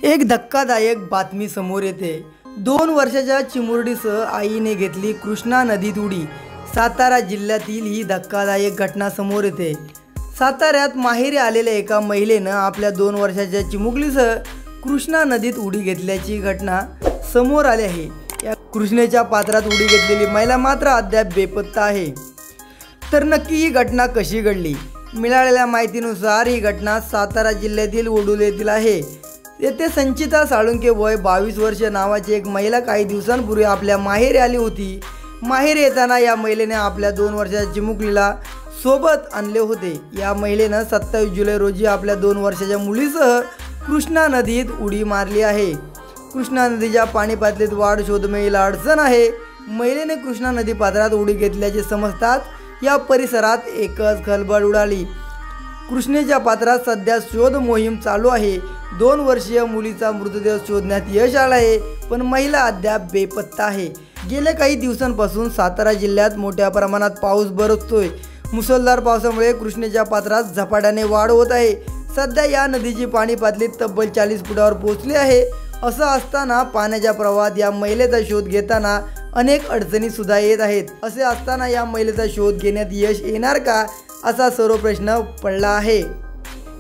एक धक्कादायक बातमी समोर येते। 2 वर्षाच्या चिमुरडीसह आईने घेतली कृष्णा नदीत उडी। सातारा जिल्ह्यातील ही धक्कादायक घटना समोर येते। साताऱ्यात माहेरी आलेल्या एका महिलेनं आपल्या 2 वर्षाच्या चिमुकलीसह कृष्णा नदीत उडी घेतल्याची घटना समोर आली आहे। या कृष्णेच्या पात्रात उडी घेतलेली महिला मात्र अद्याप बेपत्ता आहे। तर नक्की ही घटना कशी घडली? मिळालेल्या माहितीनुसार ही घटना सातारा जिल्ह्यातील वडूल येथील आहे। येथे संचिता साळुंके वय 22 वर्ष नावाची एक महिला काही दिवसांपूर्वी आपल्या माहेरी आली होती। माहेरी येताना या महिलेने आपल्या 2 वर्षाच्या चिमुकलीला सोबत आणले होते। या महिलेनं 27 जुलै रोजी आपल्या 2 वर्षाच्या मुलीसह कृष्णा नदीत उडी मारली आहे। कृष्णा नदीच्या पाणी पातळीत वाढ शोधमोहिमेला अडचण आहे। महिलेने कृष्णा नदी पात्रात उडी घेतल्याचे समजतात या परिसरात एकच खळबळ उडाली। कृष्णेच्या पात्रात सध्या शोध मोहीम चालू आहे। 2 वर्षीय मुलीचा मृतदेह शोधण्यात यश आलं आहे, पण महिला अद्याप बेपत्ता आहे। गेल्या काही दिवसांपासून सातारा जिल्ह्यात मोठ्या प्रमाणात पाऊस बरसतोय। मुसळधार पावसामुळे कृष्णेच्या पात्रात झपाट्याने वाढ होत आहे। सध्या या नदीची पाणी पातळी तब्बल 40 फुटावर पोहोचली आहे। असं असताना पाण्याच्या प्रवाहात या महिलेचा शोध घेताना अनेक अडचणी सुद्धा येत आहेत। असे असताना या महिलेचा शोध घेण्यात यश येणार का, असा सर्व प्रश्न पडला आहे।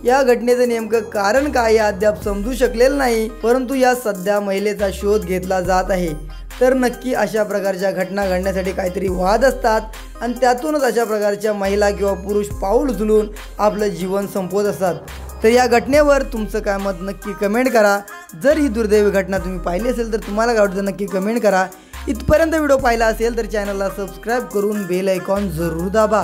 या घटनेचं नेमकं कारण काय हे अद्याप समजू शकलेलं नाही, परंतु या सध्या महिलेचा शोध घेतला जात आहे। तर नक्की अशा प्रकारच्या घटना घडण्यासाठी काहीतरी वाद असतात आणि त्यातूनच अशा प्रकारच्या महिला किंवा पुरुष पाऊल उचलून आपलं जीवन संपवत असतात। तर या घटनेवर तुमचं काय मत नक्की कमेंट करा। जर ही दुर्दैवी घटना तुम्ही पाहिली असेल तर तुम्हाला काय वाटतं नक्की कमेंट करा। इथपर्यंत व्हिडिओ पाहिला असेल तर चॅनलला सबस्क्राईब करून बेल आयकॉन जरूर दाबा।